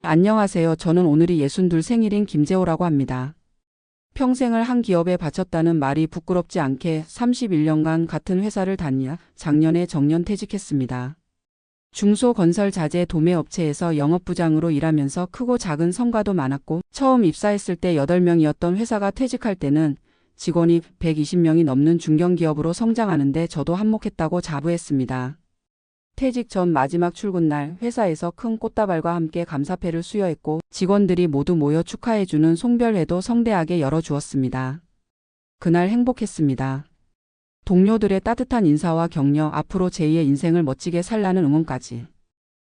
안녕하세요. 저는 오늘이 62 생일인 김재호라고 합니다. 평생을 한 기업에 바쳤다는 말이 부끄럽지 않게 31년간 같은 회사를 다니며 작년에 정년퇴직했습니다. 중소건설자재 도매업체에서 영업부장으로 일하면서 크고 작은 성과도 많았고 처음 입사했을 때 8명이었던 회사가 퇴직할 때는 직원이 120명이 넘는 중견기업으로 성장하는데 저도 한몫했다고 자부했습니다. 퇴직 전 마지막 출근날 회사에서 큰 꽃다발과 함께 감사패를 수여했고 직원들이 모두 모여 축하해주는 송별회도 성대하게 열어주었습니다. 그날 행복했습니다. 동료들의 따뜻한 인사와 격려, 앞으로 제2의 인생을 멋지게 살라는 응원까지.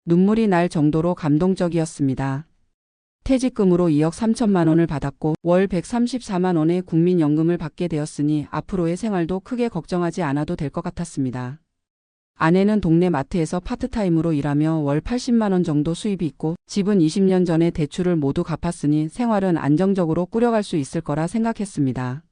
눈물이 날 정도로 감동적이었습니다. 퇴직금으로 2억 3천만 원을 받았고 월 134만 원의 국민연금을 받게 되었으니 앞으로의 생활도 크게 걱정하지 않아도 될 것 같았습니다. 아내는 동네 마트에서 파트타임으로 일하며 월 80만 원 정도 수입이 있고 집은 20년 전에 대출을 모두 갚았으니 생활은 안정적으로 꾸려갈 수 있을 거라 생각했습니다.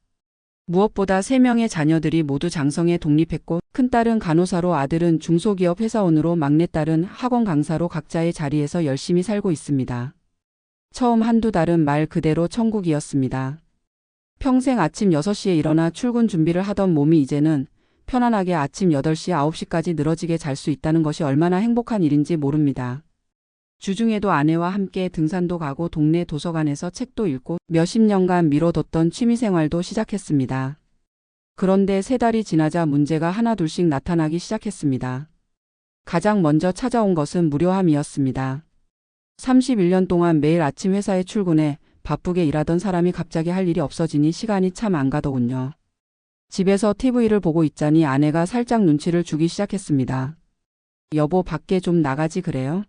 무엇보다 3명의 자녀들이 모두 장성에 독립했고 큰딸은 간호사로 아들은 중소기업 회사원으로 막내딸은 학원 강사로 각자의 자리에서 열심히 살고 있습니다. 처음 한두 달은 말 그대로 천국이었습니다. 평생 아침 6시에 일어나 출근 준비를 하던 몸이 이제는 편안하게 아침 8시, 9시까지 늘어지게 잘 수 있다는 것이 얼마나 행복한 일인지 모릅니다. 주중에도 아내와 함께 등산도 가고 동네 도서관에서 책도 읽고 몇십 년간 미뤄뒀던 취미생활도 시작했습니다. 그런데 3달이 지나자 문제가 하나둘씩 나타나기 시작했습니다. 가장 먼저 찾아온 것은 무료함이었습니다. 31년 동안 매일 아침 회사에 출근해 바쁘게 일하던 사람이 갑자기 할 일이 없어지니 시간이 참 안 가더군요. 집에서 TV를 보고 있자니 아내가 살짝 눈치를 주기 시작했습니다. 여보, 밖에 좀 나가지 그래요?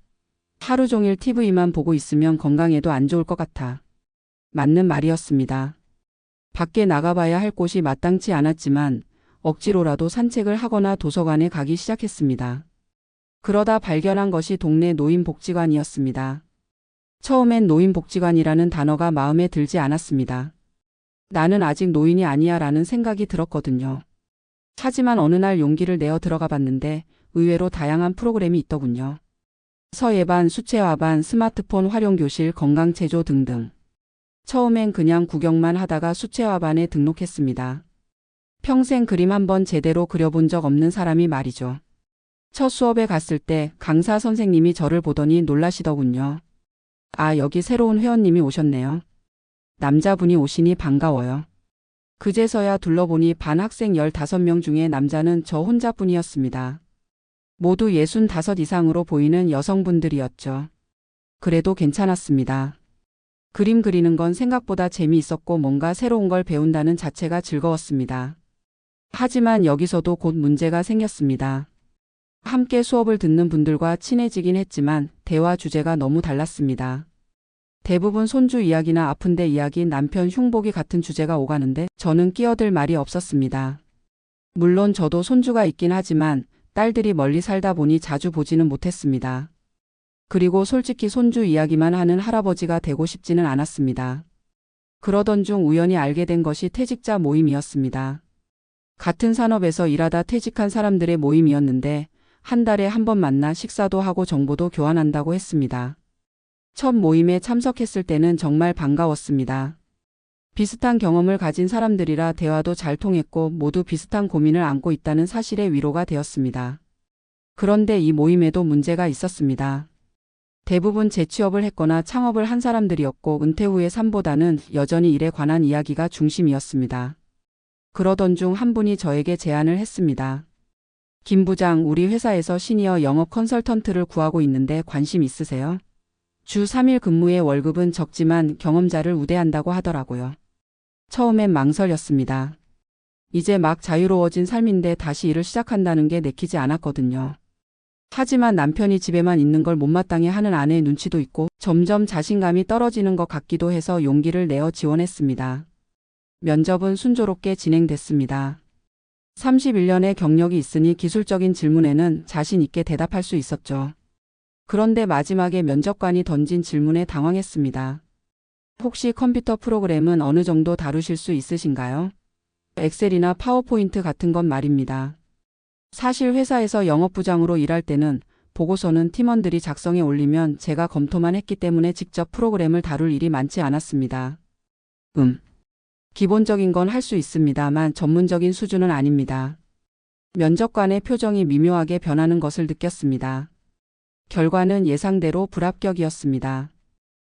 하루 종일 TV만 보고 있으면 건강에도 안 좋을 것 같아. 맞는 말이었습니다. 밖에 나가봐야 할 곳이 마땅치 않았지만 억지로라도 산책을 하거나 도서관에 가기 시작했습니다. 그러다 발견한 것이 동네 노인복지관이었습니다. 처음엔 노인복지관이라는 단어가 마음에 들지 않았습니다. 나는 아직 노인이 아니야 라는 생각이 들었거든요. 하지만 어느 날 용기를 내어 들어가 봤는데 의외로 다양한 프로그램이 있더군요. 서예반, 수채화반, 스마트폰 활용교실, 건강체조 등등. 처음엔 그냥 구경만 하다가 수채화반에 등록했습니다. 평생 그림 한번 제대로 그려본 적 없는 사람이 말이죠. 첫 수업에 갔을 때 강사 선생님이 저를 보더니 놀라시더군요. 아, 여기 새로운 회원님이 오셨네요. 남자분이 오시니 반가워요. 그제서야 둘러보니 반 학생 15명 중에 남자는 저 혼자뿐이었습니다. 모두 65 이상으로 보이는 여성분들이었죠. 그래도 괜찮았습니다. 그림 그리는 건 생각보다 재미있었고 뭔가 새로운 걸 배운다는 자체가 즐거웠습니다. 하지만 여기서도 곧 문제가 생겼습니다. 함께 수업을 듣는 분들과 친해지긴 했지만 대화 주제가 너무 달랐습니다. 대부분 손주 이야기나 아픈데 이야기, 남편 흉보기 같은 주제가 오가는데 저는 끼어들 말이 없었습니다. 물론 저도 손주가 있긴 하지만 딸들이 멀리 살다 보니 자주 보지는 못했습니다. 그리고 솔직히 손주 이야기만 하는 할아버지가 되고 싶지는 않았습니다. 그러던 중 우연히 알게 된 것이 퇴직자 모임이었습니다. 같은 산업에서 일하다 퇴직한 사람들의 모임이었는데 한 달에 한 번 만나 식사도 하고 정보도 교환한다고 했습니다. 첫 모임에 참석했을 때는 정말 반가웠습니다. 비슷한 경험을 가진 사람들이라 대화도 잘 통했고 모두 비슷한 고민을 안고 있다는 사실에 위로가 되었습니다. 그런데 이 모임에도 문제가 있었습니다. 대부분 재취업을 했거나 창업을 한 사람들이었고 은퇴 후의 삶보다는 여전히 일에 관한 이야기가 중심이었습니다. 그러던 중 한 분이 저에게 제안을 했습니다. 김 부장, 우리 회사에서 시니어 영업 컨설턴트를 구하고 있는데 관심 있으세요? 주 3일 근무에 월급은 적지만 경험자를 우대한다고 하더라고요. 처음엔 망설였습니다. 이제 막 자유로워진 삶인데 다시 일을 시작한다는 게 내키지 않았거든요. 하지만 남편이 집에만 있는 걸 못마땅해 하는 아내의 눈치도 있고 점점 자신감이 떨어지는 것 같기도 해서 용기를 내어 지원했습니다. 면접은 순조롭게 진행됐습니다. 31년의 경력이 있으니 기술적인 질문에는 자신 있게 대답할 수 있었죠. 그런데 마지막에 면접관이 던진 질문에 당황했습니다. 혹시 컴퓨터 프로그램은 어느 정도 다루실 수 있으신가요? 엑셀이나 파워포인트 같은 건 말입니다. 사실 회사에서 영업부장으로 일할 때는 보고서는 팀원들이 작성해 올리면 제가 검토만 했기 때문에 직접 프로그램을 다룰 일이 많지 않았습니다. 기본적인 건 할 수 있습니다만 전문적인 수준은 아닙니다. 면접관의 표정이 미묘하게 변하는 것을 느꼈습니다. 결과는 예상대로 불합격이었습니다.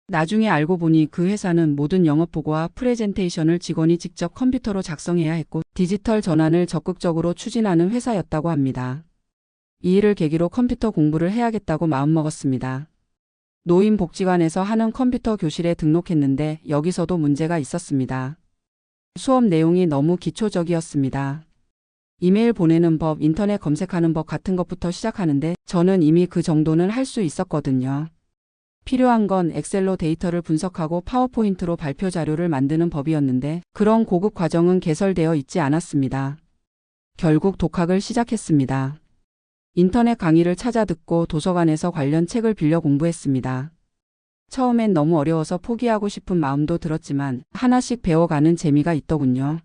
나중에 알고 보니 그 회사는 모든 영업보고와 프레젠테이션을 직원이 직접 컴퓨터로 작성해야 했고 디지털 전환을 적극적으로 추진하는 회사였다고 합니다. 이 일을 계기로 컴퓨터 공부를 해야겠다고 마음먹었습니다. 노인복지관에서 하는 컴퓨터 교실에 등록했는데 여기서도 문제가 있었습니다. 수업 내용이 너무 기초적이었습니다. 이메일 보내는 법, 인터넷 검색하는 법 같은 것부터 시작하는데 저는 이미 그 정도는 할 수 있었거든요. 필요한 건 엑셀로 데이터를 분석하고 파워포인트로 발표 자료를 만드는 법이었는데 그런 고급 과정은 개설되어 있지 않았습니다. 결국 독학을 시작했습니다. 인터넷 강의를 찾아 듣고 도서관에서 관련 책을 빌려 공부했습니다. 처음엔 너무 어려워서 포기하고 싶은 마음도 들었지만 하나씩 배워가는 재미가 있더군요.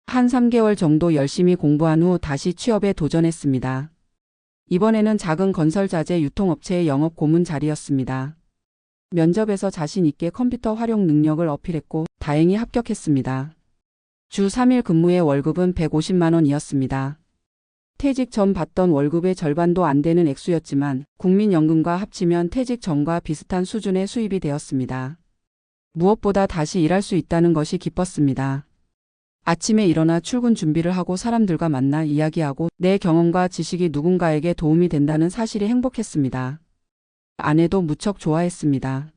한 3개월 정도 열심히 공부한 후 다시 취업에 도전했습니다. 이번에는 작은 건설자재 유통업체의 영업 고문 자리였습니다. 면접에서 자신 있게 컴퓨터 활용 능력을 어필했고 다행히 합격했습니다. 주 3일 근무의 월급은 150만 원이었습니다. 퇴직 전 받던 월급의 절반도 안 되는 액수였지만 국민연금과 합치면 퇴직 전과 비슷한 수준의 수입이 되었습니다. 무엇보다 다시 일할 수 있다는 것이 기뻤습니다. 아침에 일어나 출근 준비를 하고 사람들과 만나 이야기하고 내 경험과 지식이 누군가에게 도움이 된다는 사실이 행복했습니다. 아내도 무척 좋아했습니다.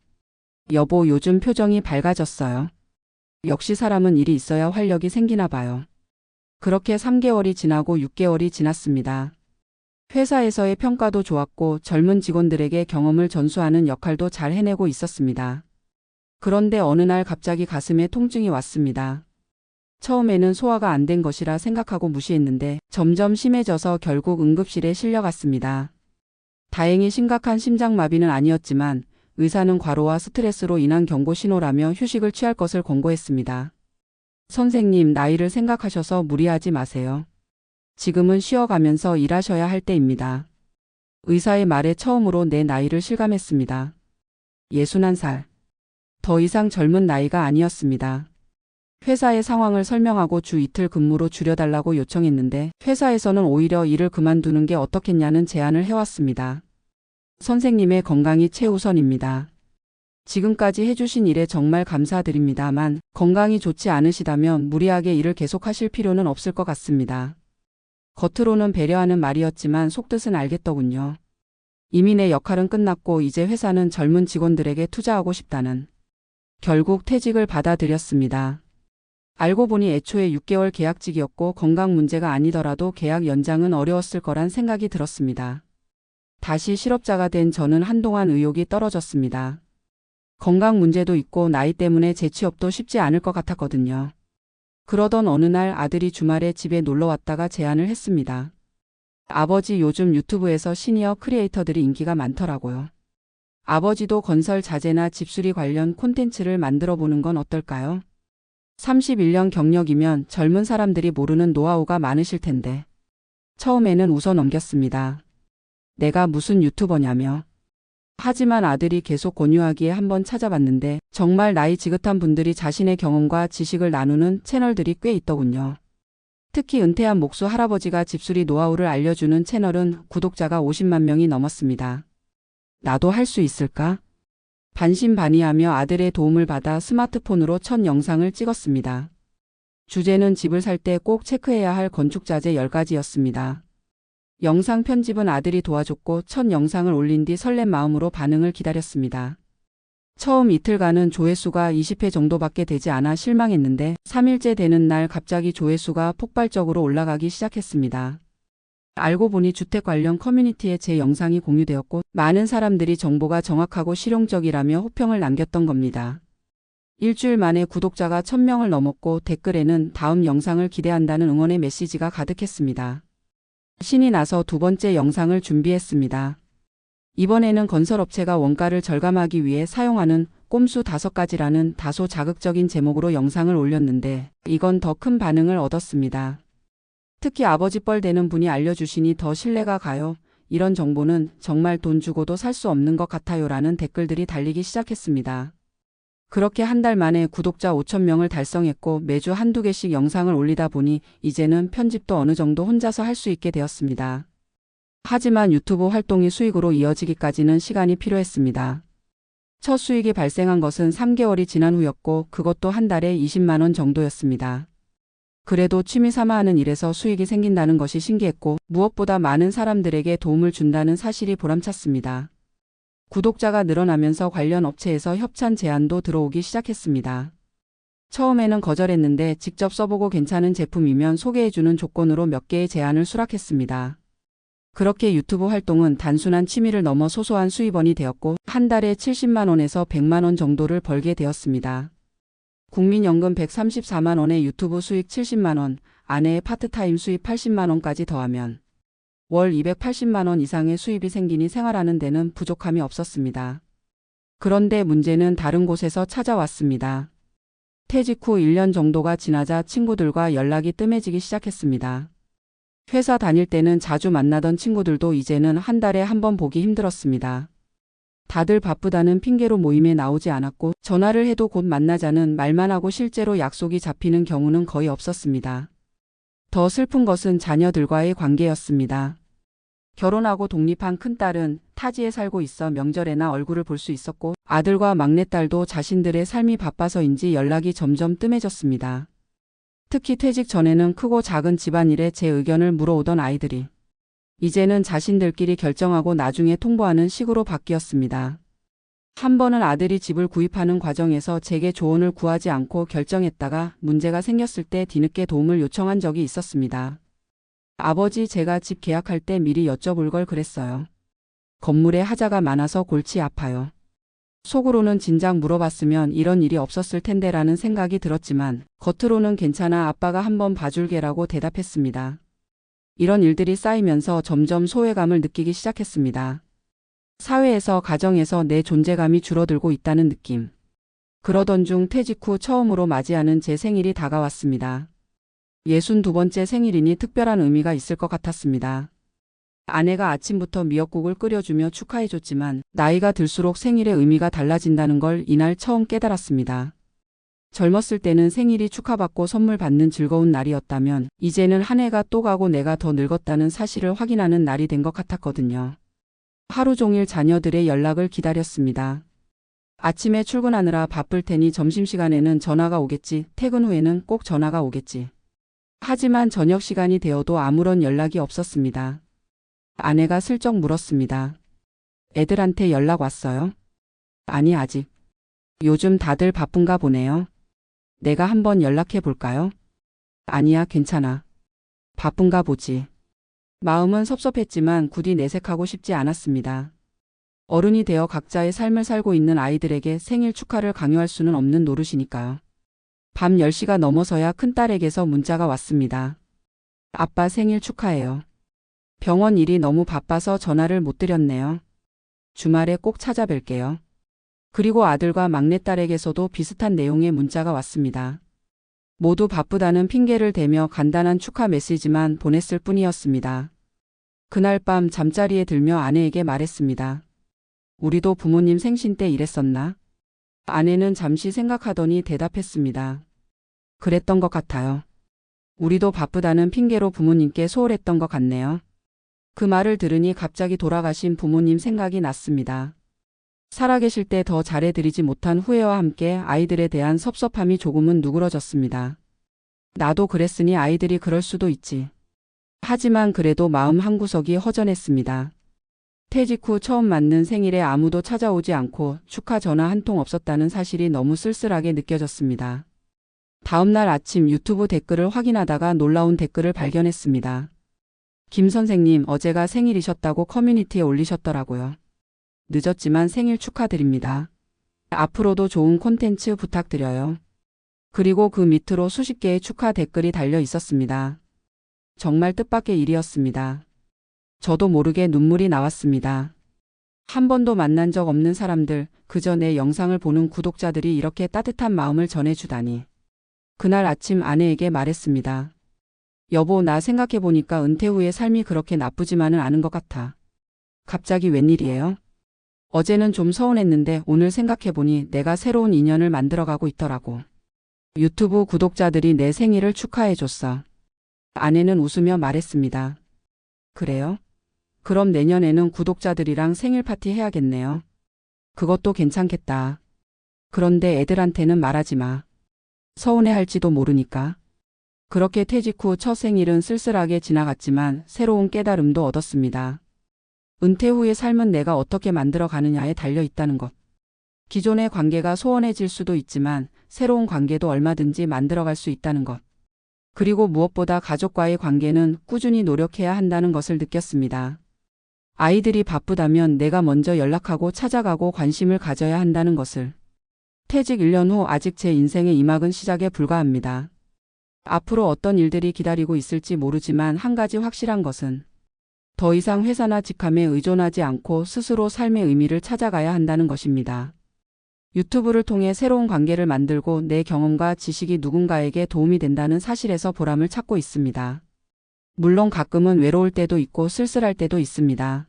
여보, 요즘 표정이 밝아졌어요. 역시 사람은 일이 있어야 활력이 생기나 봐요. 그렇게 3개월이 지나고 6개월이 지났습니다. 회사에서의 평가도 좋았고 젊은 직원들에게 경험을 전수하는 역할도 잘 해내고 있었습니다. 그런데 어느 날 갑자기 가슴에 통증이 왔습니다. 처음에는 소화가 안 된 것이라 생각하고 무시했는데 점점 심해져서 결국 응급실에 실려갔습니다. 다행히 심각한 심장마비는 아니었지만 의사는 과로와 스트레스로 인한 경고 신호라며 휴식을 취할 것을 권고했습니다. 선생님, 나이를 생각하셔서 무리하지 마세요. 지금은 쉬어가면서 일하셔야 할 때입니다. 의사의 말에 처음으로 내 나이를 실감했습니다. 61살. 더 이상 젊은 나이가 아니었습니다. 회사의 상황을 설명하고 주 이틀 근무로 줄여달라고 요청했는데 회사에서는 오히려 일을 그만두는 게 어떻겠냐는 제안을 해왔습니다. 선생님의 건강이 최우선입니다. 지금까지 해주신 일에 정말 감사드립니다만 건강이 좋지 않으시다면 무리하게 일을 계속하실 필요는 없을 것 같습니다. 겉으로는 배려하는 말이었지만 속뜻은 알겠더군요. 이미 내 역할은 끝났고 이제 회사는 젊은 직원들에게 투자하고 싶다는. 결국 퇴직을 받아들였습니다. 알고 보니 애초에 6개월 계약직이었고 건강 문제가 아니더라도 계약 연장은 어려웠을 거란 생각이 들었습니다. 다시 실업자가 된 저는 한동안 의욕이 떨어졌습니다. 건강 문제도 있고 나이 때문에 재취업도 쉽지 않을 것 같았거든요. 그러던 어느 날 아들이 주말에 집에 놀러 왔다가 제안을 했습니다. 아버지, 요즘 유튜브에서 시니어 크리에이터들이 인기가 많더라고요. 아버지도 건설 자재나 집수리 관련 콘텐츠를 만들어 보는 건 어떨까요? 31년 경력이면 젊은 사람들이 모르는 노하우가 많으실 텐데. 처음에는 웃어 넘겼습니다. 내가 무슨 유튜버냐며. 하지만 아들이 계속 권유하기에 한번 찾아봤는데 정말 나이 지긋한 분들이 자신의 경험과 지식을 나누는 채널들이 꽤 있더군요. 특히 은퇴한 목수 할아버지가 집수리 노하우를 알려주는 채널은 구독자가 50만 명이 넘었습니다. 나도 할 수 있을까? 반신반의하며 아들의 도움을 받아 스마트폰으로 첫 영상을 찍었습니다. 주제는 집을 살 때 꼭 체크해야 할 건축자재 10가지였습니다. 영상 편집은 아들이 도와줬고 첫 영상을 올린 뒤 설렘 마음으로 반응을 기다렸습니다. 처음 이틀간은 조회수가 20회 정도밖에 되지 않아 실망했는데 3일째 되는 날 갑자기 조회수가 폭발적으로 올라가기 시작했습니다. 알고 보니 주택 관련 커뮤니티에 제 영상이 공유되었고 많은 사람들이 정보가 정확하고 실용적이라며 호평을 남겼던 겁니다. 일주일 만에 구독자가 1000명을 넘었고 댓글에는 다음 영상을 기대한다는 응원의 메시지가 가득했습니다. 신이 나서 두 번째 영상을 준비했습니다. 이번에는 건설업체가 원가를 절감하기 위해 사용하는 꼼수 5가지라는 다소 자극적인 제목으로 영상을 올렸는데 이건 더 큰 반응을 얻었습니다. 특히 아버지 뻘 되는 분이 알려주시니 더 신뢰가 가요. 이런 정보는 정말 돈 주고도 살 수 없는 것 같아요라는 댓글들이 달리기 시작했습니다. 그렇게 한 달 만에 구독자 5,000명을 달성했고 매주 한두 개씩 영상을 올리다 보니 이제는 편집도 어느 정도 혼자서 할 수 있게 되었습니다. 하지만 유튜브 활동이 수익으로 이어지기까지는 시간이 필요했습니다. 첫 수익이 발생한 것은 3개월이 지난 후였고 그것도 한 달에 20만 원 정도였습니다. 그래도 취미 삼아 하는 일에서 수익이 생긴다는 것이 신기했고 무엇보다 많은 사람들에게 도움을 준다는 사실이 보람찼습니다. 구독자가 늘어나면서 관련 업체에서 협찬 제안도 들어오기 시작했습니다. 처음에는 거절했는데 직접 써보고 괜찮은 제품이면 소개해주는 조건으로 몇 개의 제안을 수락했습니다. 그렇게 유튜브 활동은 단순한 취미를 넘어 소소한 수입원이 되었고 한 달에 70만 원에서 100만 원 정도를 벌게 되었습니다. 국민연금 134만 원에 유튜브 수익 70만 원, 아내의 파트타임 수입 80만 원까지 더하면 월 280만 원 이상의 수입이 생기니 생활하는 데는 부족함이 없었습니다. 그런데 문제는 다른 곳에서 찾아왔습니다. 퇴직 후 1년 정도가 지나자 친구들과 연락이 뜸해지기 시작했습니다. 회사 다닐 때는 자주 만나던 친구들도 이제는 한 달에 한 번 보기 힘들었습니다. 다들 바쁘다는 핑계로 모임에 나오지 않았고 전화를 해도 곧 만나자는 말만 하고 실제로 약속이 잡히는 경우는 거의 없었습니다. 더 슬픈 것은 자녀들과의 관계였습니다. 결혼하고 독립한 큰딸은 타지에 살고 있어 명절에나 얼굴을 볼 수 있었고 아들과 막내딸도 자신들의 삶이 바빠서인지 연락이 점점 뜸해졌습니다. 특히 퇴직 전에는 크고 작은 집안일에 제 의견을 물어오던 아이들이 이제는 자신들끼리 결정하고 나중에 통보하는 식으로 바뀌었습니다. 한 번은 아들이 집을 구입하는 과정에서 제게 조언을 구하지 않고 결정했다가 문제가 생겼을 때 뒤늦게 도움을 요청한 적이 있었습니다. 아버지, 제가 집 계약할 때 미리 여쭤볼 걸 그랬어요. 건물에 하자가 많아서 골치 아파요. 속으로는 진작 물어봤으면 이런 일이 없었을 텐데라는 생각이 들었지만 겉으로는 괜찮아, 아빠가 한번 봐줄게라고 대답했습니다. 이런 일들이 쌓이면서 점점 소외감을 느끼기 시작했습니다. 사회에서, 가정에서 내 존재감이 줄어들고 있다는 느낌. 그러던 중 퇴직 후 처음으로 맞이하는 제 생일이 다가왔습니다. 62번째 생일이니 특별한 의미가 있을 것 같았습니다. 아내가 아침부터 미역국을 끓여주며 축하해줬지만 나이가 들수록 생일의 의미가 달라진다는 걸 이날 처음 깨달았습니다. 젊었을 때는 생일이 축하받고 선물 받는 즐거운 날이었다면 이제는 한 해가 또 가고 내가 더 늙었다는 사실을 확인하는 날이 된 것 같았거든요. 하루 종일 자녀들의 연락을 기다렸습니다. 아침에 출근하느라 바쁠 테니 점심시간에는 전화가 오겠지, 퇴근 후에는 꼭 전화가 오겠지. 하지만 저녁 시간이 되어도 아무런 연락이 없었습니다. 아내가 슬쩍 물었습니다. 애들한테 연락 왔어요? 아니, 아직. 요즘 다들 바쁜가 보네요. 내가 한번 연락해 볼까요? 아니야, 괜찮아. 바쁜가 보지. 마음은 섭섭했지만 부디 내색하고 싶지 않았습니다. 어른이 되어 각자의 삶을 살고 있는 아이들에게 생일 축하를 강요할 수는 없는 노릇이니까요. 밤 10시가 넘어서야 큰딸에게서 문자가 왔습니다. 아빠 생일 축하해요. 병원 일이 너무 바빠서 전화를 못 드렸네요. 주말에 꼭 찾아뵐게요. 그리고 아들과 막내딸에게서도 비슷한 내용의 문자가 왔습니다. 모두 바쁘다는 핑계를 대며 간단한 축하 메시지만 보냈을 뿐이었습니다. 그날 밤 잠자리에 들며 아내에게 말했습니다. 우리도 부모님 생신 때 이랬었나? 아내는 잠시 생각하더니 대답했습니다. 그랬던 것 같아요. 우리도 바쁘다는 핑계로 부모님께 소홀했던 것 같네요. 그 말을 들으니 갑자기 돌아가신 부모님 생각이 났습니다. 살아계실 때 더 잘해드리지 못한 후회와 함께 아이들에 대한 섭섭함이 조금은 누그러졌습니다. 나도 그랬으니 아이들이 그럴 수도 있지. 하지만 그래도 마음 한구석이 허전했습니다. 퇴직 후 처음 맞는 생일에 아무도 찾아오지 않고 축하 전화 한 통 없었다는 사실이 너무 쓸쓸하게 느껴졌습니다. 다음날 아침 유튜브 댓글을 확인하다가 놀라운 댓글을 발견했습니다. 김 선생님, 어제가 생일이셨다고 커뮤니티에 올리셨더라고요. 늦었지만 생일 축하드립니다. 앞으로도 좋은 콘텐츠 부탁드려요. 그리고 그 밑으로 수십 개의 축하 댓글이 달려 있었습니다. 정말 뜻밖의 일이었습니다. 저도 모르게 눈물이 나왔습니다. 한 번도 만난 적 없는 사람들, 그저 내 영상을 보는 구독자들이 이렇게 따뜻한 마음을 전해주다니. 그날 아침 아내에게 말했습니다. 여보, 나 생각해보니까 은퇴 후의 삶이 그렇게 나쁘지만은 않은 것 같아. 갑자기 웬일이에요? 어제는 좀 서운했는데 오늘 생각해보니 내가 새로운 인연을 만들어가고 있더라고. 유튜브 구독자들이 내 생일을 축하해줬어. 아내는 웃으며 말했습니다. 그래요? 그럼 내년에는 구독자들이랑 생일 파티 해야겠네요. 그것도 괜찮겠다. 그런데 애들한테는 말하지 마. 서운해할지도 모르니까. 그렇게 퇴직 후 첫 생일은 쓸쓸하게 지나갔지만 새로운 깨달음도 얻었습니다. 은퇴 후의 삶은 내가 어떻게 만들어 가느냐에 달려 있다는 것. 기존의 관계가 소원해질 수도 있지만 새로운 관계도 얼마든지 만들어갈 수 있다는 것. 그리고 무엇보다 가족과의 관계는 꾸준히 노력해야 한다는 것을 느꼈습니다. 아이들이 바쁘다면 내가 먼저 연락하고 찾아가고 관심을 가져야 한다는 것을. 퇴직 1년 후 아직 제 인생의 2막은 시작에 불과합니다. 앞으로 어떤 일들이 기다리고 있을지 모르지만 한 가지 확실한 것은 더 이상 회사나 직함에 의존하지 않고 스스로 삶의 의미를 찾아가야 한다는 것입니다. 유튜브를 통해 새로운 관계를 만들고 내 경험과 지식이 누군가에게 도움이 된다는 사실에서 보람을 찾고 있습니다. 물론 가끔은 외로울 때도 있고 쓸쓸할 때도 있습니다.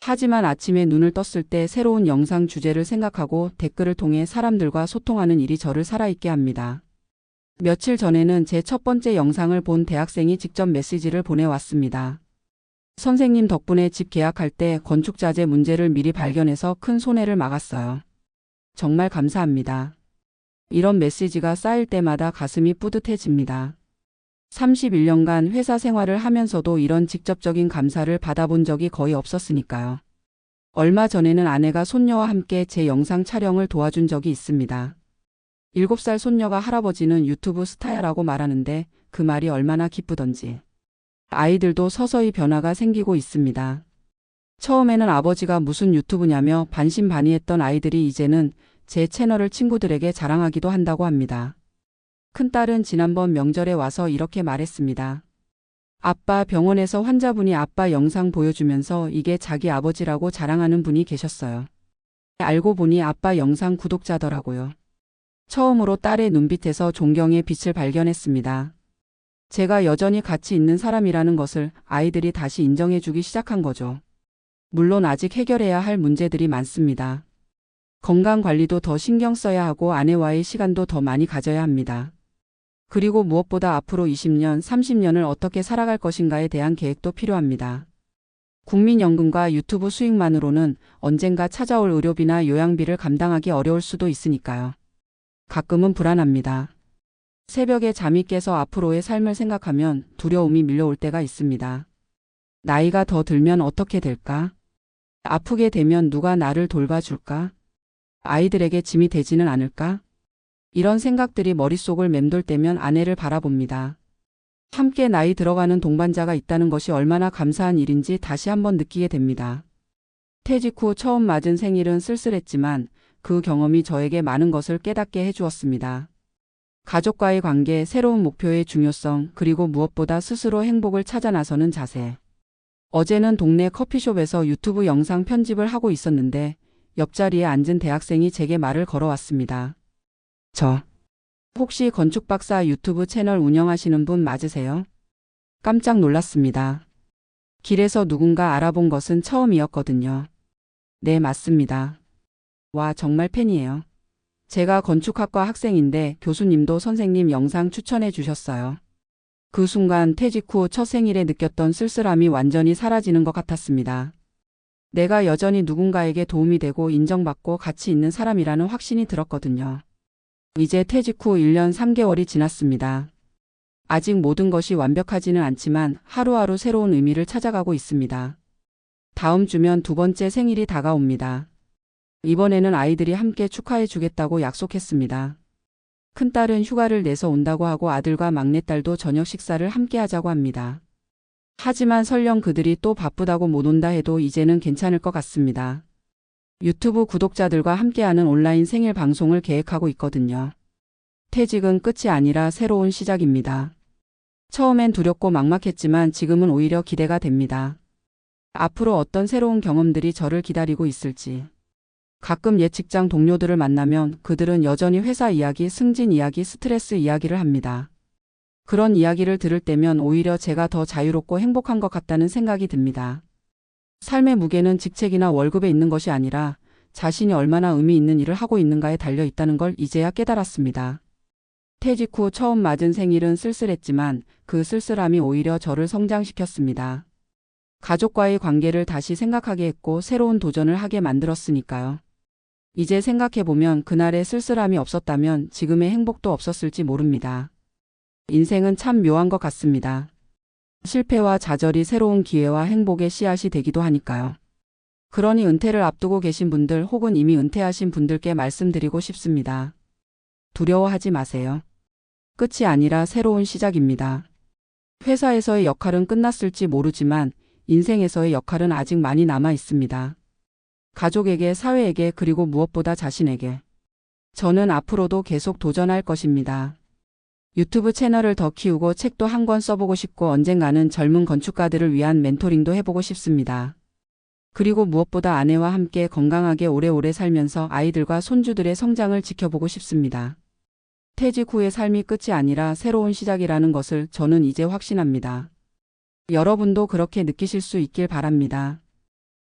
하지만 아침에 눈을 떴을 때 새로운 영상 주제를 생각하고 댓글을 통해 사람들과 소통하는 일이 저를 살아있게 합니다. 며칠 전에는 제 첫 번째 영상을 본 대학생이 직접 메시지를 보내왔습니다. 선생님 덕분에 집 계약할 때 건축자재 문제를 미리 발견해서 큰 손해를 막았어요. 정말 감사합니다. 이런 메시지가 쌓일 때마다 가슴이 뿌듯해집니다. 31년간 회사 생활을 하면서도 이런 직접적인 감사를 받아본 적이 거의 없었으니까요. 얼마 전에는 아내가 손녀와 함께 제 영상 촬영을 도와준 적이 있습니다. 7살 손녀가 할아버지는 유튜브 스타야라고 말하는데 그 말이 얼마나 기쁘던지. 아이들도 서서히 변화가 생기고 있습니다. 처음에는 아버지가 무슨 유튜브냐며 반신반의했던 아이들이 이제는 제 채널을 친구들에게 자랑하기도 한다고 합니다. 큰딸은 지난번 명절에 와서 이렇게 말했습니다. 아빠, 병원에서 환자분이 아빠 영상 보여주면서 이게 자기 아버지라고 자랑하는 분이 계셨어요. 알고 보니 아빠 영상 구독자더라고요. 처음으로 딸의 눈빛에서 존경의 빛을 발견했습니다. 제가 여전히 가치 있는 사람이라는 것을 아이들이 다시 인정해주기 시작한 거죠. 물론 아직 해결해야 할 문제들이 많습니다. 건강 관리도 더 신경 써야 하고 아내와의 시간도 더 많이 가져야 합니다. 그리고 무엇보다 앞으로 20년, 30년을 어떻게 살아갈 것인가에 대한 계획도 필요합니다. 국민연금과 유튜브 수익만으로는 언젠가 찾아올 의료비나 요양비를 감당하기 어려울 수도 있으니까요. 가끔은 불안합니다. 새벽에 잠이 깨서 앞으로의 삶을 생각하면 두려움이 밀려올 때가 있습니다. 나이가 더 들면 어떻게 될까? 아프게 되면 누가 나를 돌봐줄까? 아이들에게 짐이 되지는 않을까? 이런 생각들이 머릿속을 맴돌 때면 아내를 바라봅니다. 함께 나이 들어가는 동반자가 있다는 것이 얼마나 감사한 일인지 다시 한번 느끼게 됩니다. 퇴직 후 처음 맞은 생일은 쓸쓸했지만 그 경험이 저에게 많은 것을 깨닫게 해주었습니다. 가족과의 관계, 새로운 목표의 중요성, 그리고 무엇보다 스스로 행복을 찾아 나서는 자세. 어제는 동네 커피숍에서 유튜브 영상 편집을 하고 있었는데 옆자리에 앉은 대학생이 제게 말을 걸어왔습니다. 혹시 건축박사 유튜브 채널 운영하시는 분 맞으세요? 깜짝 놀랐습니다. 길에서 누군가 알아본 것은 처음이었거든요. 네, 맞습니다. 와, 정말 팬이에요. 제가 건축학과 학생인데 교수님도 선생님 영상 추천해 주셨어요. 그 순간 퇴직 후 첫 생일에 느꼈던 쓸쓸함이 완전히 사라지는 것 같았습니다. 내가 여전히 누군가에게 도움이 되고 인정받고 가치 있는 사람이라는 확신이 들었거든요. 이제 퇴직 후 1년 3개월이 지났습니다. 아직 모든 것이 완벽하지는 않지만 하루하루 새로운 의미를 찾아가고 있습니다. 다음 주면 두 번째 생일이 다가옵니다. 이번에는 아이들이 함께 축하해 주겠다고 약속했습니다. 큰딸은 휴가를 내서 온다고 하고 아들과 막내딸도 저녁 식사를 함께 하자고 합니다. 하지만 설령 그들이 또 바쁘다고 못 온다 해도 이제는 괜찮을 것 같습니다. 유튜브 구독자들과 함께하는 온라인 생일 방송을 계획하고 있거든요. 퇴직은 끝이 아니라 새로운 시작입니다. 처음엔 두렵고 막막했지만 지금은 오히려 기대가 됩니다. 앞으로 어떤 새로운 경험들이 저를 기다리고 있을지. 가끔 옛 직장 동료들을 만나면 그들은 여전히 회사 이야기, 승진 이야기, 스트레스 이야기를 합니다. 그런 이야기를 들을 때면 오히려 제가 더 자유롭고 행복한 것 같다는 생각이 듭니다. 삶의 무게는 직책이나 월급에 있는 것이 아니라 자신이 얼마나 의미 있는 일을 하고 있는가에 달려 있다는 걸 이제야 깨달았습니다. 퇴직 후 처음 맞은 생일은 쓸쓸했지만 그 쓸쓸함이 오히려 저를 성장시켰습니다. 가족과의 관계를 다시 생각하게 했고 새로운 도전을 하게 만들었으니까요. 이제 생각해보면 그날의 쓸쓸함이 없었다면 지금의 행복도 없었을지 모릅니다. 인생은 참 묘한 것 같습니다. 실패와 좌절이 새로운 기회와 행복의 씨앗이 되기도 하니까요. 그러니 은퇴를 앞두고 계신 분들 혹은 이미 은퇴하신 분들께 말씀드리고 싶습니다. 두려워하지 마세요. 끝이 아니라 새로운 시작입니다. 회사에서의 역할은 끝났을지 모르지만 인생에서의 역할은 아직 많이 남아 있습니다. 가족에게, 사회에게, 그리고 무엇보다 자신에게. 저는 앞으로도 계속 도전할 것입니다. 유튜브 채널을 더 키우고 책도 한 권 써보고 싶고 언젠가는 젊은 건축가들을 위한 멘토링도 해보고 싶습니다. 그리고 무엇보다 아내와 함께 건강하게 오래오래 살면서 아이들과 손주들의 성장을 지켜보고 싶습니다. 퇴직 후의 삶이 끝이 아니라 새로운 시작이라는 것을 저는 이제 확신합니다. 여러분도 그렇게 느끼실 수 있길 바랍니다.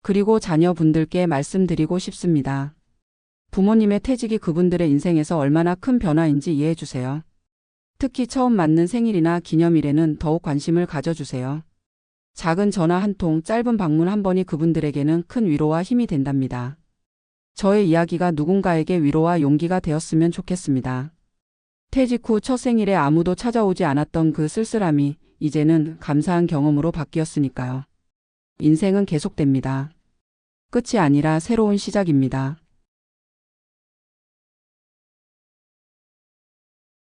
그리고 자녀분들께 말씀드리고 싶습니다. 부모님의 퇴직이 그분들의 인생에서 얼마나 큰 변화인지 이해해 주세요. 특히 처음 맞는 생일이나 기념일에는 더욱 관심을 가져주세요. 작은 전화 한 통, 짧은 방문 한 번이 그분들에게는 큰 위로와 힘이 된답니다. 저의 이야기가 누군가에게 위로와 용기가 되었으면 좋겠습니다. 퇴직 후 첫 생일에 아무도 찾아오지 않았던 그 쓸쓸함이 이제는 감사한 경험으로 바뀌었으니까요. 인생은 계속됩니다. 끝이 아니라 새로운 시작입니다.